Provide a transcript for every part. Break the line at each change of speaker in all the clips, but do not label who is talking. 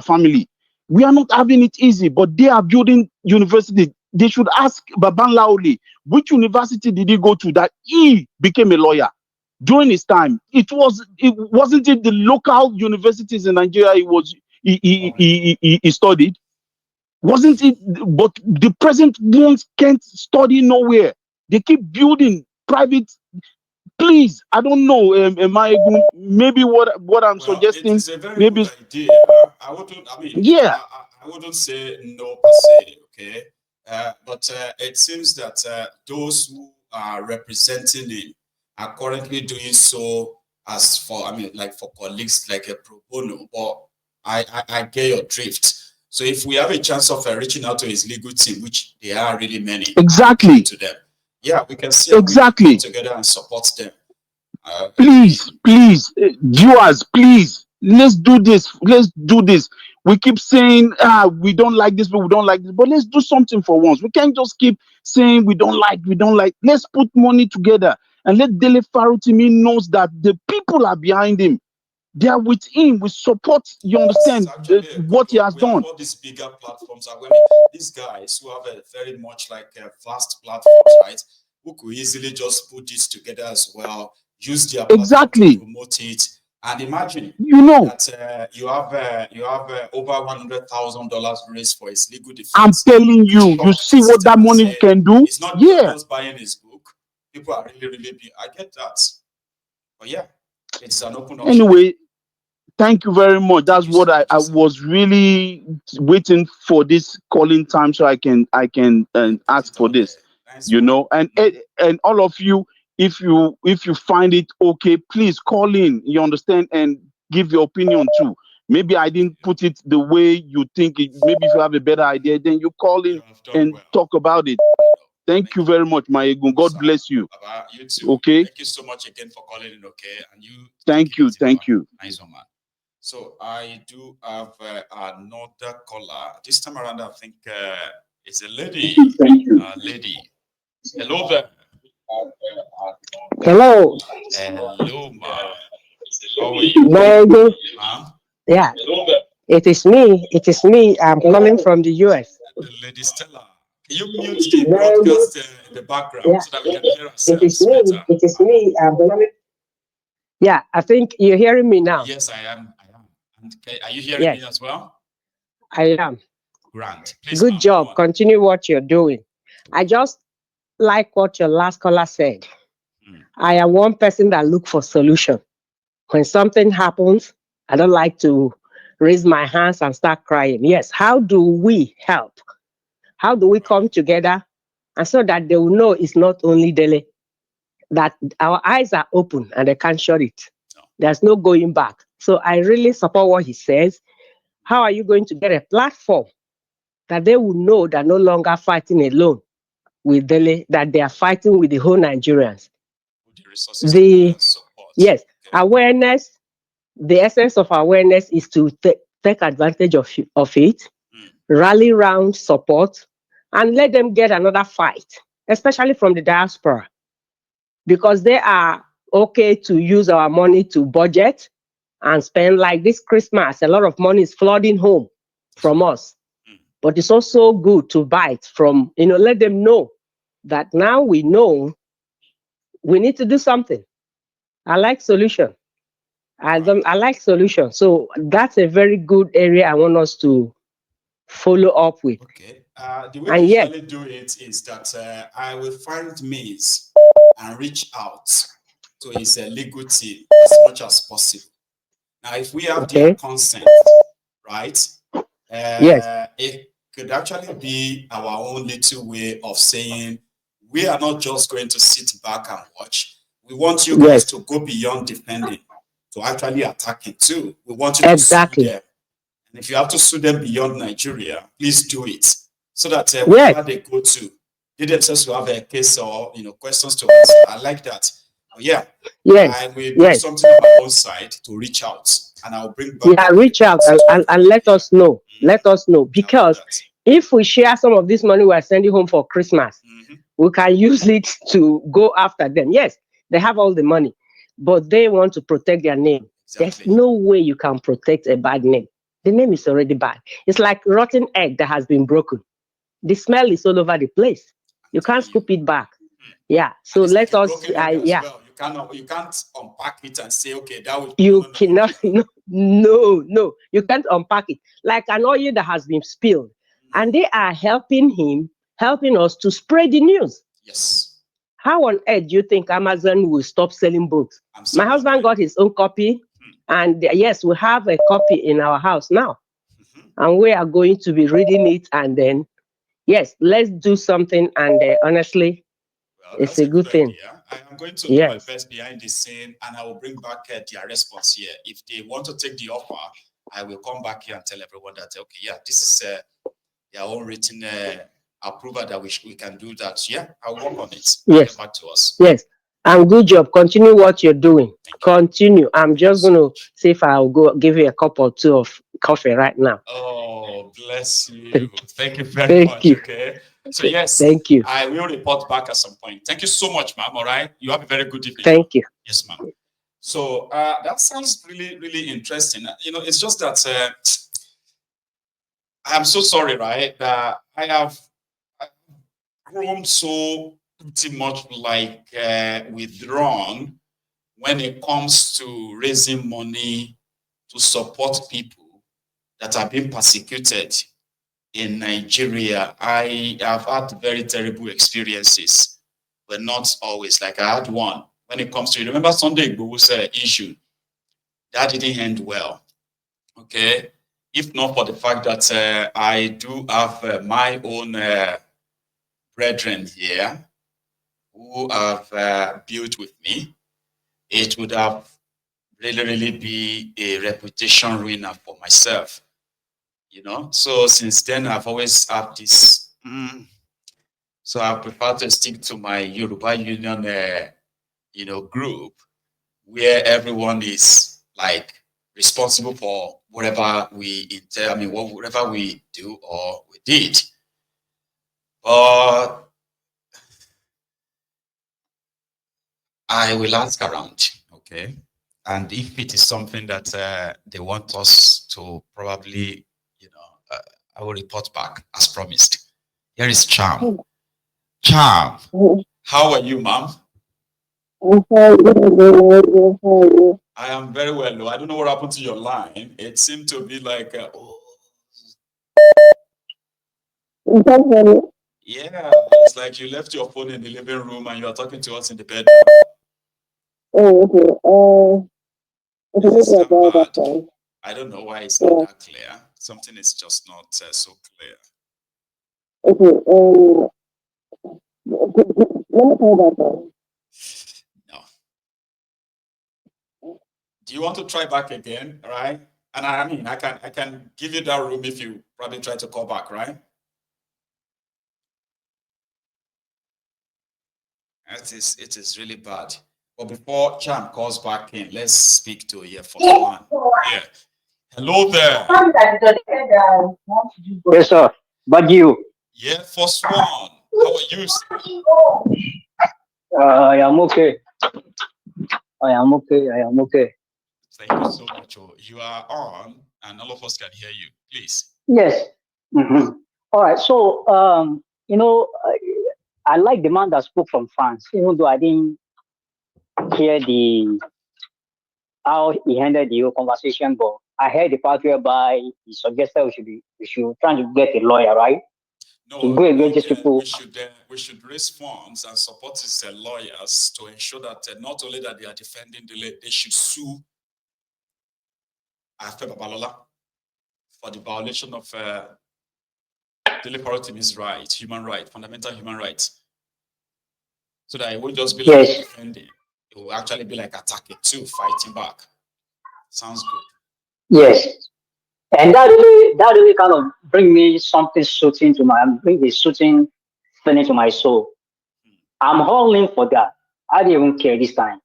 family. We are not having it easy, but they are building university. They should ask Babalola which university did he go to that he became a lawyer during his time. It wasn't it the local universities in Nigeria he studied. Wasn't it? But the present ones can't study nowhere. They keep building private. Please, I don't know. Am I maybe what I'm
Well, it
suggesting?
is a very
Maybe
good idea. I wouldn't. I mean,
yeah,
I wouldn't say no per se. Okay, but it seems that those who are representing him are currently doing so as for. I mean, like for colleagues, like a pro bono. But I get your drift. So if we have a chance of reaching out to his legal team, which there are really many,
exactly,
to them, yeah, we can see how we can come
exactly.
together and support them.
Please, please, viewers, please, let's do this. Let's do this. We keep saying, we don't like this, but we don't like this. But let's do something for once. We can't just keep saying we don't like, we don't like. Let's put money together and let Dele Farotimi knows that the people are behind him. They are with him. We support. You understand what he has
we have
done.
all these bigger platforms. And when these guys who have a very much like vast platforms, right? Who could easily just put this together as well, use their platform
Exactly.
to promote it, and imagine
You know,
that you have over $100,000 raised for his legal defense.
I'm telling you, you see what that money can do.
It's not
Yeah.
just buying his book. People are really big. I get that, but yeah, it's an open option.
Anyway, thank you very much. That's what I was really waiting for this calling time so I can ask for this. You know, and all of you, if you find it okay, please call in. You understand, and give your opinion too. Maybe I didn't put it the way you think it. Maybe if you have a better idea, then you call in and talk about it. Thank you very much, my Egun. God bless you.
You too.
Okay.
Thank you so much again for calling in. Okay, and you.
Thank you. Thank you.
Nice one, man. So I do have another caller. This time around, I think it's a lady. Lady. Hello there.
Hello.
Hello, ma. How are you?
Very good.
Huh?
Yeah. It is me. It is me. I'm calling from the US.
Lady Stella. Can you mute the broadcast in the background so that we can hear ourselves?
It is me.
Better?
It is me. I'm calling. Yeah, I think you're hearing me now.
Yes, I am. And are you hearing me as well?
I am.
Grant. Please,
good job. Continue what you're doing. I just like what your last caller said. I am one person that look for solution. When something happens, I don't like to raise my hands and start crying. Yes, how do we help? How do we come together? And so that they will know it's not only Dele, that our eyes are open and they can't shut it. There's no going back. So I really support what he says. How are you going to get a platform that they will know they're no longer fighting alone with Dele, that they are fighting with the whole Nigerians? Yes, awareness, the essence of awareness is to take advantage of it, rally round support, and let them get another fight, especially from the diaspora, because they are okay to use our money to budget and spend. Like this Christmas, a lot of money is flooding home from us. But it's also good to bite from, let them know that now we know we need to do something. I like solution. I like solution. So that's a very good area I want us to follow up with.
Okay. The way I usually do it is that I will find means and reach out to his legal team as much as possible. Now, if we have their consent, right? It could actually be our own little way of saying we are not just going to sit back and watch. We want you guys to go beyond defending, to actually attacking too. We want you to sue them. And if you have to sue them beyond Nigeria, please do it. So that wherever they go to, they themselves will have a case or questions to answer. I like that. But I will do something on my own side to reach out, and I'll bring back.
Yeah, reach out and let us know. Let us know, because if we share some of this money we're sending home for Christmas, we can use it to go after them. Yes, they have all the money, but they want to protect their name. There's no way you can protect a bad name. The name is already bad. It's like rotten egg that has been broken. The smell is all over the place. You can't scoop it back. Yeah. So
And it's like
let
a
us.
broken egg as
Yeah.
well. You can't unpack it and say, okay, that would.
You cannot. No. You can't unpack it like an oil that has been spilled, and they are helping us to spread the news.
Yes.
How on earth do you think Amazon will stop selling books? My husband got his own copy, and yes, we have a copy in our house now, and we are going to be reading it. And then, yes, let's do something. And honestly, it's a good thing.
Idea. I am going to do my best behind the scene, and I will bring back their response here. If they want to take the offer, I will come back here and tell everyone that, okay, yeah, this is their own written approval that we can do that. Yeah, I'll work on it.
Yes.
Get back to us.
Yes. And good job. Continue what you're doing. Continue. I'm just going to see if I'll go give you a cup or two of coffee right now.
Oh, bless you. Thank you very much.
You.
Okay. So, yes.
Thank you.
I will report back at some point. Thank you so much, ma'am. All right. You have a very good evening.
Thank you.
Yes, ma'am. So, that sounds really, really interesting. It's just that I'm so sorry, right? That I've grown so pretty much like withdrawn when it comes to raising money to support people that have been persecuted in Nigeria. I have had very terrible experiences, but not always. Like I had one when it comes to, remember Sunday Igbo's issue, that didn't end well. Okay. If not for the fact that I do have my own brethren here who have built with me, it would have really be a reputation ruiner for myself. So since then I've always had this. So I prefer to stick to my Yoruba Union, group where everyone is like responsible for whatever whatever we do or we did. But I will ask around, okay? And if it is something that they want us to probably, I will report back as promised. Here is Charm. Charm, how are you, ma'am? I am very well. I don't know what happened to your line. It seemed to be like, yeah, it's like you left your phone in the living room and you are talking to us in the bedroom.
Oh, okay.
I don't know why it's not that clear. Something is just not so clear.
Okay. Let me try that.
No. Do you want to try back again? Right? And I can give you that room if you probably try to call back, right? It is really bad. But before Cham calls back in, let's speak to here first one. Yeah. Hello there.
Yes, sir. But you?
Yeah, first one. How are you, sir?
I am okay. I am okay.
Thank you so much. You are on, and all of us can hear you. Please.
Yes. Mm-hmm. All right. So, I like the man that spoke from France, even though I didn't hear how he handled the whole conversation, but I heard the part whereby he suggested we should try to get a lawyer, right?
No,
go against these people.
We should raise funds and support his lawyers to ensure that not only that they are defending Dele, they should sue Babalola for the violation of Dele Farotimi's right, human right, fundamental human rights. So that it won't just be like defending; it will actually be like attacking too, fighting back. Sounds good.
Yes. And that really kind of bring me something soothing feeling to my soul. I'm all in for that. I don't even care this time.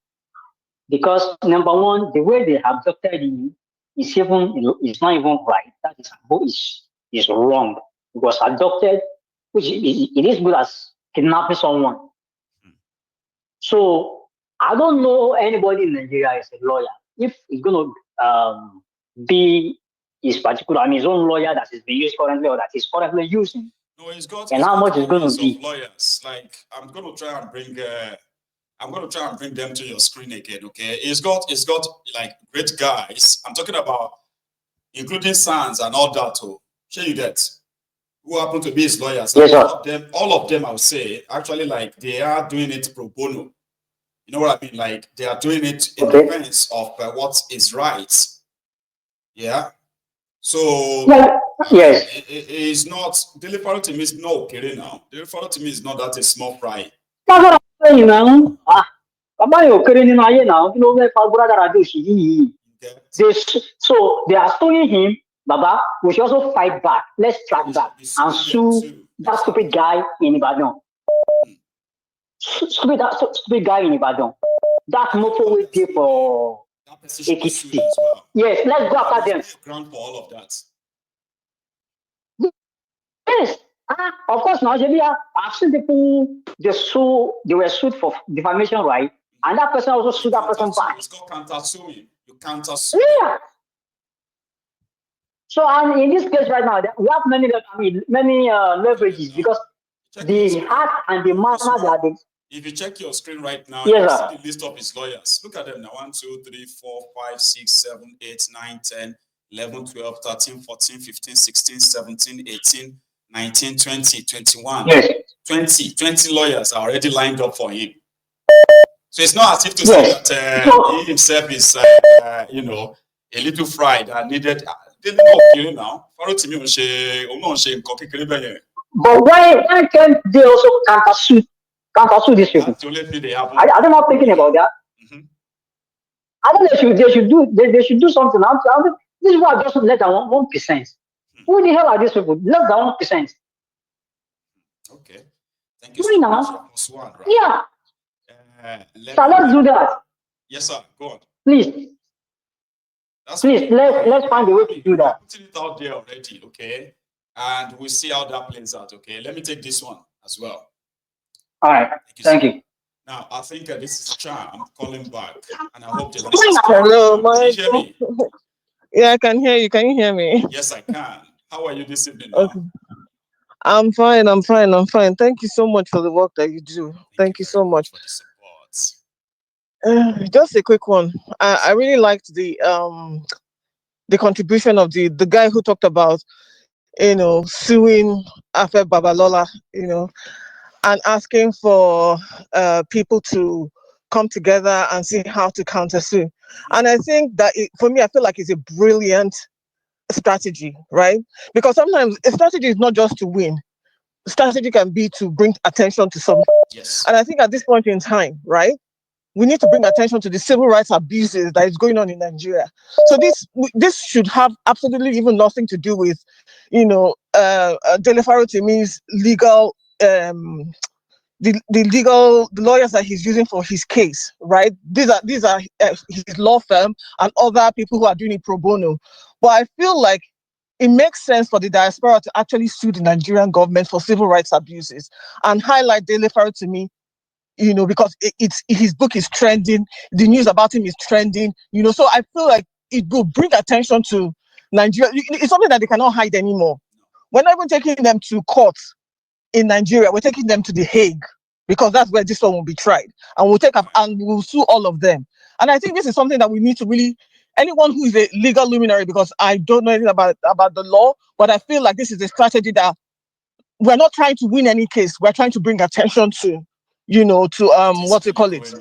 Because number one, the way they abducted him is not even right. That is wrong. Because abducted, which it is good as kidnapping someone. So I don't know anybody in Nigeria is a lawyer. If it's gonna be his particular, I mean, his own lawyer that is being used currently or that he's currently using?
No, he's got.
And how much is going to be?
Lawyers. Like I'm going to try and bring. I'm going to try and bring them to your screen again. Okay, it's got like great guys. I'm talking about, including Sans and all that. Oh, show you that. Who happen to be his lawyers?
Yes,
all of them, I would say, actually, like they are doing it pro bono. You know what I mean? Like they are doing it in defense of what is right. Yeah. So
yes,
it is not. Dele Farotimi is not okay now. Dele Farotimi is not that a small fry.
That's what I'm saying, man. Now, you know, they are suing him, Baba. We should also fight back. Let's track back and sue that stupid guy in Ibadan. Stupid guy in Ibadan. That mofo will pay for AKT. Yes, let's go after them.
Ground for all of that.
Yes. Of course, now, I've seen people, they were sued for defamation, right? And that person also sued that person back.
It's called CounterSue. You CounterSue.
Yeah. So, and in this case right now, we have many leverages because the heart and the manner that they.
If you check your screen right now,
yes,
you see the list of his lawyers. Look at them now. 1, 2, 3, 4, 5, 6, 7, 8, 9, 10, 11, 12, 13, 14, 15, 16, 17, 18, 19, 20, 21.
Yes.
20 lawyers are already lined up for him. So it's not as if to say that he himself is, you know, a little fried and needed. They know you now. Farotimi
but why can't they also countersue these people? Are they not thinking about that? I think they should do something. This is why just less than 1%. Who the hell are these people? Less than 1%.
Okay. Thank you so much. Right?
Yeah. So let's do that.
Yes, sir. Go on.
Please. Please, let's find a way to do that.
Putting it out there already, okay? And we'll see how that plays out, okay? Let me take this one as well.
All right. Thank you.
Now, I think this is Charm calling back, and I hope the
hello,
can you hear me?
Yeah, I can hear you. Can you hear me?
Yes, I can. How are you this evening?
Okay. I'm fine. Thank you so much for the work that you do. Thank you so much
for the support.
Just a quick one. I really liked the contribution of the guy who talked about, you know, suing after Babalola, you know, and asking for people to come together and see how to countersue. And I think that for me, I feel like it's a brilliant strategy, right? Because sometimes a strategy is not just to win. Strategy can be to bring attention to something.
Yes.
And I think at this point in time, right, we need to bring attention to the civil rights abuses that is going on in Nigeria. So this should have absolutely even nothing to do with, you know, Dele Farotimi's legal, the lawyers that he's using for his case, right? These are his law firm and other people who are doing it pro bono. But I feel like it makes sense for the diaspora to actually sue the Nigerian government for civil rights abuses and highlight Dele Farotimi, you know, because it's his book is trending, the news about him is trending, you know. So I feel like it will bring attention to Nigeria. It's something that they cannot hide anymore. We're not even taking them to court in Nigeria. We're taking them to The Hague because that's where this one will be tried, and we'll sue all of them. And I think this is something that we need to really. Anyone who is a legal luminary, because I don't know anything about the law, but I feel like this is a strategy that we're not trying to win any case. We're trying to bring attention to, you know, to what they call it.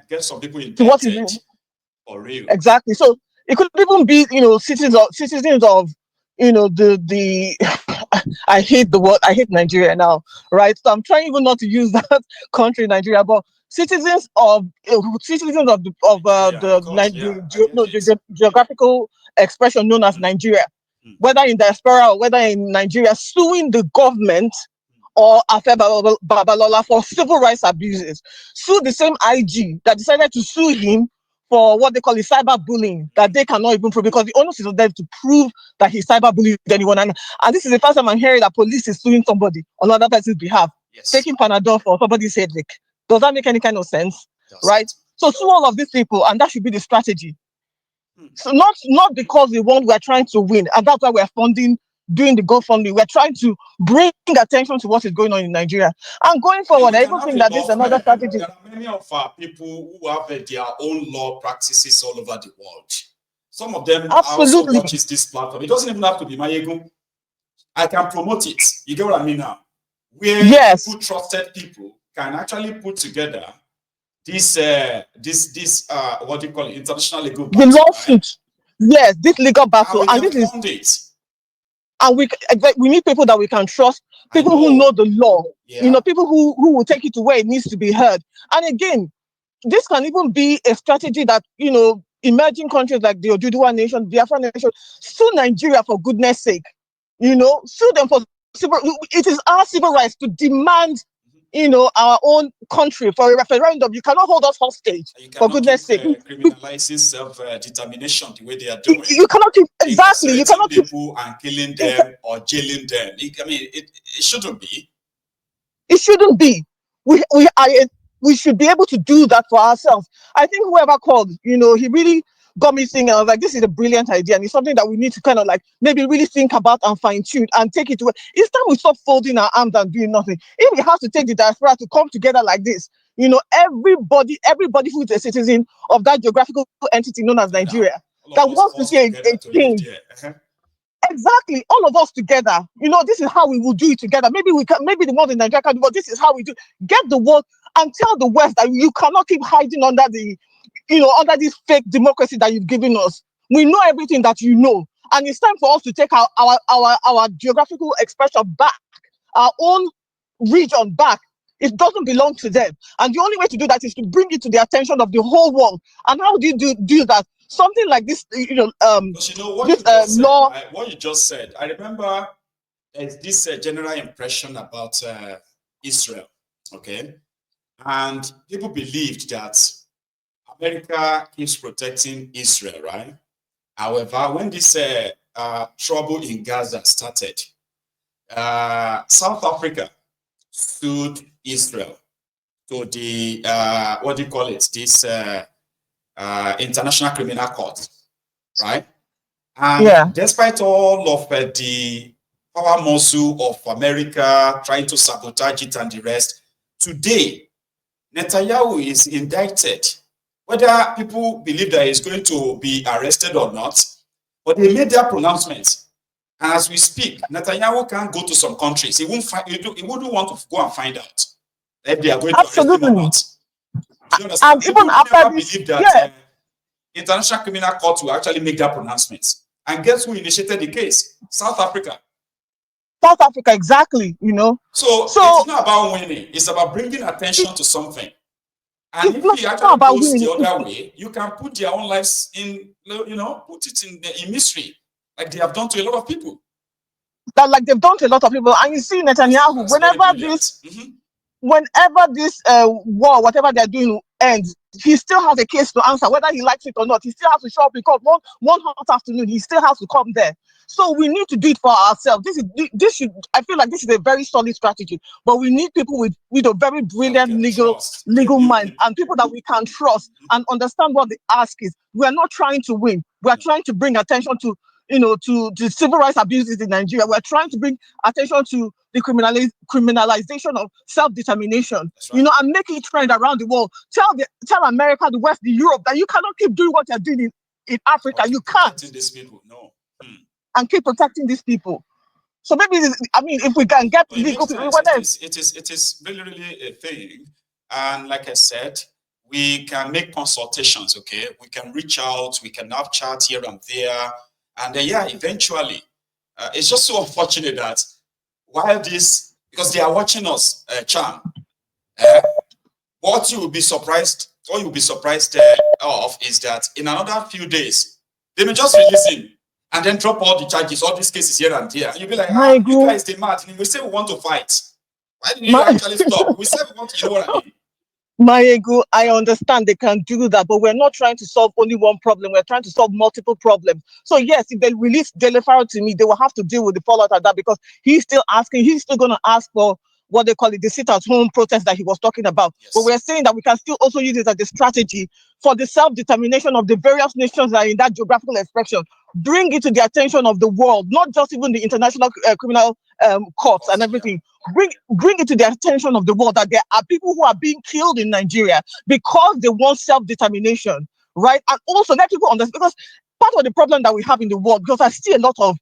Get some people
indicted
for real.
Exactly. So it could even be, you know, citizens of, you know, the I hate the word. I hate Nigeria now, right? So I'm trying even not to use that country, Nigeria, but citizens of the geographical expression known as Nigeria, whether in diaspora or whether in Nigeria, suing the government or Afe Babalola for civil rights abuses. Sue the same IG that decided to sue him for what they call cyberbullying, that they cannot even prove, because the onus is on them to prove that he cyberbullied anyone. And this is the first time I'm hearing that police is suing somebody on another person's behalf, taking Panadol for somebody's headache. Does that make any kind of sense? Right? So sue all of these people, and that should be the strategy. So not because we're trying to win, and that's why we're doing the GoFundMe. We're trying to bring attention to what is going on in Nigeria. And going forward, I even think that this is another strategy.
There are many of our people who have their own law practices all over the world. Some of them also watches this platform. It doesn't even have to be Mayegu. I can promote it. You get what I mean now? Where people, trusted people, can actually put together this what do you call it, international legal battle,
the lawsuit, right? Yes, this legal battle,
and this is it.
And we need people that we can trust, people who know the law, people who will take it to where it needs to be heard. And again, this can even be a strategy that emerging countries like the Ojuduwa nation, Biafra nation, sue Nigeria for goodness sake. Sue them for civil. It is our civil rights to demand our own country for a referendum. You cannot hold us hostage, for goodness sake.
Criminalizing self-determination the way they are doing.
You cannot keep, exactly. You cannot keep
people and killing them or jailing them. I mean, it shouldn't be.
It shouldn't be. We should be able to do that for ourselves. I think whoever called, he really got me thinking. I was like, this is a brilliant idea, and it's something that we need to kind of like maybe really think about and fine-tune and take it to where it's time we stop folding our arms and doing nothing. If we have to take the diaspora to come together like this, everybody who is a citizen of that geographical entity known as Nigeria that wants to see a change. Exactly, all of us together. This is how we will do it together. Maybe the ones in Nigeria can do, but this is how we do. Get the world and tell the West that you cannot keep hiding under under this fake democracy that you've given us. We know everything that and it's time for us to take our geographical expression back, our own region back. It doesn't belong to them, and the only way to do that is to bring it to the attention of the whole world. And how do you do that? Something like this,
law. What you just said, I remember there's this general impression about Israel, okay? And people believed that America keeps protecting Israel, right? However, when this trouble in Gaza started, South Africa sued Israel to the, this International Criminal Court, right? And despite all of the power muscle of America trying to sabotage it and the rest, today, Netanyahu is indicted. Whether people believe that he's going to be arrested or not, but they made their pronouncements. And as we speak, Netanyahu can't go to some countries. He wouldn't want to go and find out if they are going to arrest him or not. Do you understand?
And even after this,
believe that International Criminal Court will actually make their pronouncements. And guess who initiated the case? South Africa.
South Africa, exactly.
So it's not about winning. It's about bringing attention to something. And if you actually goes the other way, you can put their own lives in, put it in mystery, like they have done to a lot of people.
Like they've done to a lot of people. And you see Netanyahu, whenever this war, whatever they're doing ends, he still has a case to answer, whether he likes it or not. He still has to show up because one hot afternoon, he still has to come there. So we need to do it for ourselves. I feel like this is a very solid strategy, but we need people with a very brilliant legal mind and people that we can trust and understand what the ask is. We are not trying to win. We are trying to bring attention to the civil rights abuses in Nigeria. We're trying to bring attention to the criminalization of self-determination, right. And make it trend around the world. Tell America, the West, the Europe that you cannot keep doing what you're doing in Africa. You can't.
These people, no.
And keep protecting these people. So maybe, if we can get legal people,
it is really, really a thing. And like I said, we can make consultations, okay? We can reach out, we can have chats here and there. And then, eventually, it's just so unfortunate that while because they are watching us, Charm, what you'll be surprised of is that in another few days, they may just release him and then drop all the charges, all these cases here and there. And you'll be like, you guys, they mad. And we say we want to fight. Why didn't you actually stop? We said we want to, you know what I mean?
Mayegu, I understand they can do that, but we're not trying to solve only one problem. We're trying to solve multiple problems. So yes, if they release Dele Farotimi, they will have to deal with the fallout of that because he's still going to ask for what they call it, the sit-at-home protest that he was talking about.
Yes.
But we're saying that we can still also use it as a strategy for the self-determination of the various nations that are in that geographical expression. Bring it to the attention of the world, not just even the international criminal courts and everything. Bring it to the attention of the world that there are people who are being killed in Nigeria because they want self-determination, right? And also let people understand, because part of the problem that we have in the world, because I see a lot of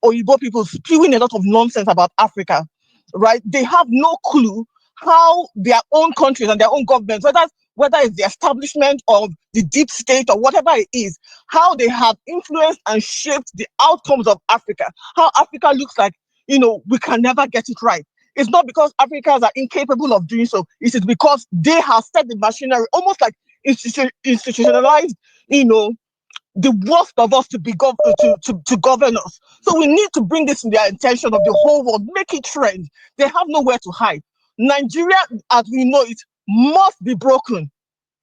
Oyibo people spewing a lot of nonsense about Africa, right? They have no clue how their own countries and their own governments, whether it's the establishment or the deep state or whatever it is, how they have influenced and shaped the outcomes of Africa, how Africa looks like, we can never get it right. It's not because Africans are incapable of doing so. It is because they have set the machinery, almost like institutionalized, the worst of us to be to govern us. So we need to bring this to the attention of the whole world, make it trend. They have nowhere to hide. Nigeria, as we know it, must be broken.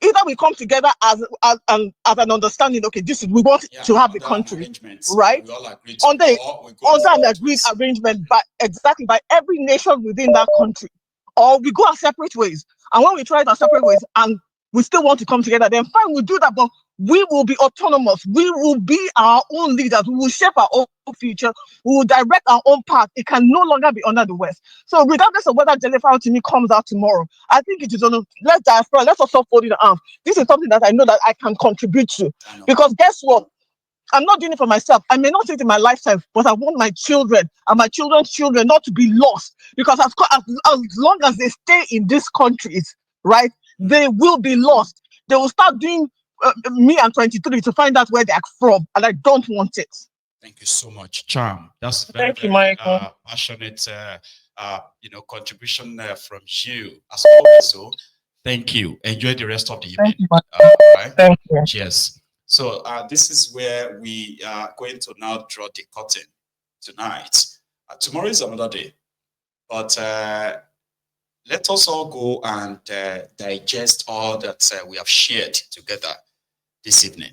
Either we come together as an understanding, okay, we want to have the country, right?
We all agree
under an agreed arrangement by every nation within that country. Or we go our separate ways. And when we try it our separate ways and we still want to come together, then fine, we'll do that, but we will be autonomous. We will be our own leaders. We will shape our own future. We will direct our own path. It can no longer be under the West. So regardless of whether Dele Farotimi comes out tomorrow, I think it is on let's also fold in the arms. This is something that I know that I can contribute to. Because guess what? I'm not doing it for myself. I may not see it in my lifetime, but I want my children and my children's children not to be lost. Because as long as they stay in these countries, right, they will be lost. They will start doing me and 23 to find out where they're from, and I don't want it.
Thank you so much, Charm. That's very,
Thank you, Michael.
Passionate, contribution from you as always. So, thank you. Enjoy the rest of the evening.
Thank you,
right?
Thank you.
Cheers. So, this is where we are going to now draw the curtain tonight. Tomorrow is another day, but let us all go and digest all that we have shared together this evening.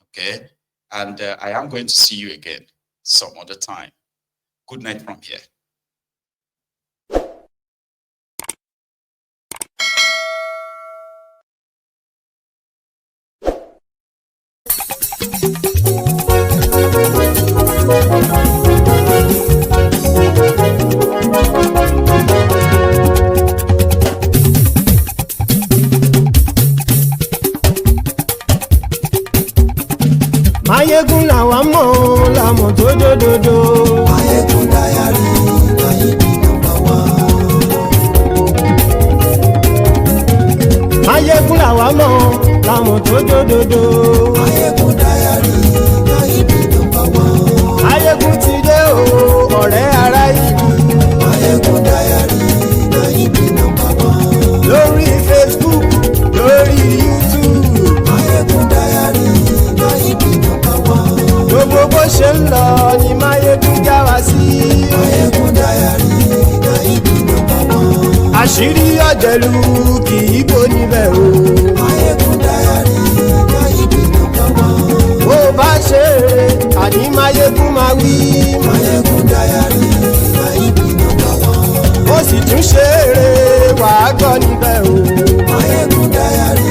Okay? And I am going to see you again some other time. Good night from here.
Mayegun làwa mọ̀ làmọ̀ tó dòdòdò. Mayegun Diary, Mayegun number one. Mayegun làwa mọ̀ làmọ̀ tó dòdòdò. Mayegun Diary, Mayegun number one. Mayegun ti dé o, ọ̀rẹ́ ará ìlú. Mayegun Diary, Mayegun number one. Lórí Facebook, lórí YouTube. Mayegun Diary, Mayegun number one. Gbogbo bó ṣe ń lọ ni Mayegun já wa sí. Mayegun Diary, Mayegun number one. Àṣírí ọ̀jẹ̀lú kì í bò níbẹ̀ o. Mayegun Diary, Mayegun number one. Bó bá ṣe eré àní Mayegun máa wí. Mayegun Diary, Mayegun number one. Ó sì tún ṣe eré wàá gbọ́ níbẹ̀ o. Mayegun Diary,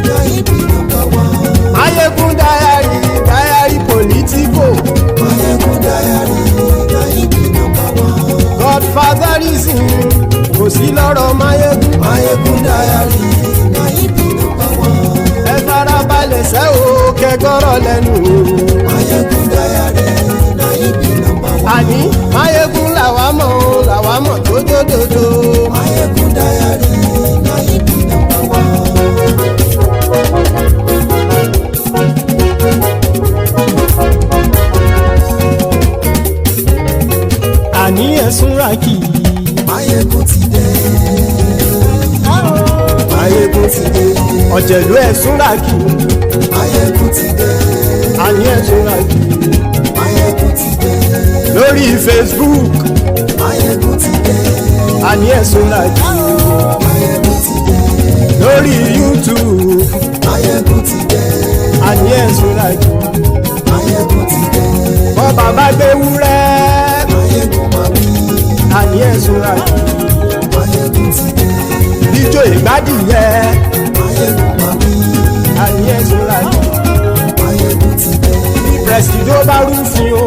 Mayegun number one. Mayegun Diary, Diary politico. Mayegun Diary, Mayegun number one. Godfatherism kò sí lọ́rọ̀ Mayegun. Mayegun Diary, Mayegun number one. Ẹ farabalẹ̀ sẹ́ o kẹgọ́rọ̀ lẹ́nu o. Mayegun Diary, Mayegun number one. Àní Mayegun làwa mọ̀ tó dòdòdò. Mayegun Diary, Mayegun number one. Àní ẹ̀sùn rákì. Mayegun ti dé. Mayegun ti dé. Ọ̀jẹ̀lú ẹ̀sùn rákì. Mayegun ti dé. Àní ẹ̀sùn rákì. Mayegun ti dé. Lórí Facebook. Mayegun ti dé. Àní ẹ̀sùn rákì. Mayegun ti dé. Lórí YouTube. Mayegun ti dé. Àní ẹ̀sùn rákì. Mayegun ti dé. Bọ́ bàbá gbé wúrẹ́. Mayegun máa wí. Àní ẹ̀sùn rákì. fàdìyẹ.
Máyégún mami.
Àníyẹ Súrájì.
Máyégún ti dé.
Presido bá rúfin o.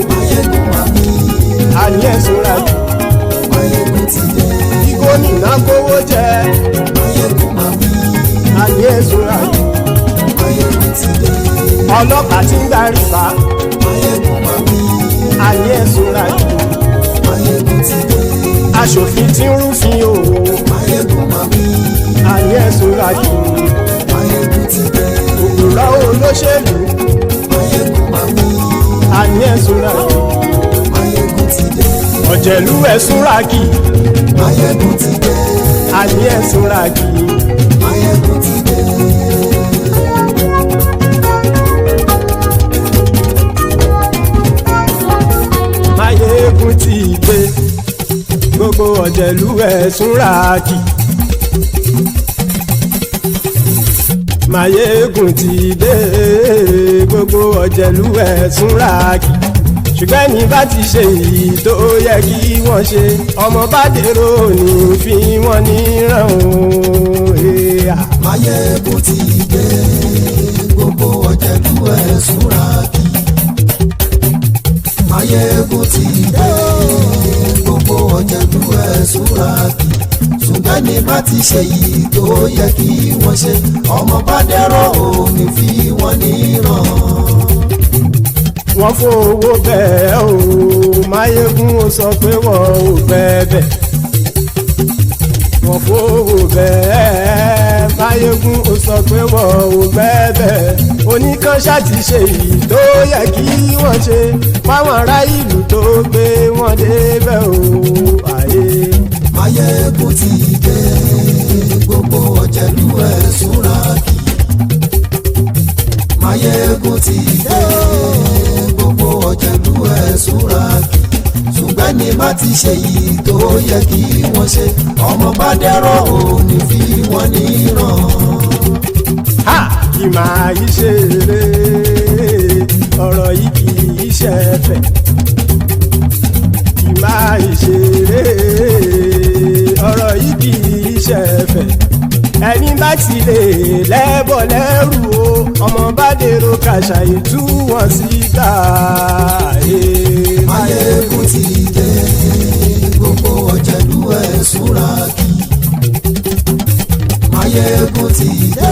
Máyégún mami.
Àníyẹ Súrájì.
Máyégún ti dé.
Kí gómìnà kówó jẹ.
Máyégún mami.
Àníyẹ Súrájì.
Máyégún ti dé.
Ọlọ́pàá tí ń darí bá.
Máyégún mami.
Àníyẹ Súrájì.
Máyégún ti dé.
Aṣòfin tí ń rúfin o.
Máyégún mami.
Àníyẹ Súrájì.
Máyégún ti dé.
Òpùrọ́ olóṣèlú.
Máyégún mami.
Àníyẹ Súrájì.
Máyégún ti dé.
Ọ̀jẹ̀lú ẹ̀ Súrájì.
Máyégún ti dé.
Àníyẹ Súrájì.
Máyégún ti dé.
Máyégún ti dé. Gbogbo ọ̀jẹ̀lú ẹ̀ Súrájì. Máyégún ti dé. Gbogbo ọ̀jẹ̀lú ẹ̀ Súrájì. Ṣùgbọ́n ní bá ti ṣe èyí tó yẹ kí wọ́n ṣe, ọmọ bá dèrò ní fi wọ́n níran o.
Máyégún ti dé. Gbogbo ọ̀jẹ̀lú ẹ̀ Súrájì. Máyégún ti dé. Gbogbo ọ̀jẹ̀lú ẹ̀ Súrájì. Ṣùgbọ́n ní bá ti ṣe yìí tó yẹ kí wọ́n ṣe, ọmọ bá dẹ́rọ̀ ò ní fi wọ́n níran.
Wọ́n fowó bẹ́ẹ̀ o, Máyégún ó sọ pé wọ́n ò bẹ́ẹ̀. Wọ́n fowó bẹ́ẹ̀, Máyégún ó sọ pé wọ́n ò bẹ́ẹ̀. Oníkanṣá ti ṣe èyí tó yẹ kí wọ́n ṣe, fáwọn ará ìlú tó gbé wọn débẹ̀ o.
Máyégún ti dé. Gbogbo ọ̀jẹ̀lú ẹ̀ Súrájì. Máyégún ti dé. Gbogbo ọ̀jẹ̀lú ẹ̀ Súrájì. Ṣùgbọ́n ní má ti ṣe yìí tó yẹ kí wọ́n ṣe, ọmọ bá dẹ́rọ̀ ò ní fi wọ́n níran.
Ha! Kì máa yí ṣe eré, ọ̀rọ̀ yìí kì í ṣe ẹ̀fẹ̀. Kì máa yí ṣe eré, ọ̀rọ̀ yìí kì í ṣe ẹ̀fẹ̀. Ẹni bá ti lè lẹ́bọ̀ lẹ́rù o, ọmọ bá dèrò kàṣàyè tú wọn síta.
Máyégún ti dé. Gbogbo ọ̀jẹ̀lú ẹ̀ Súrájì. Máyégún ti dé.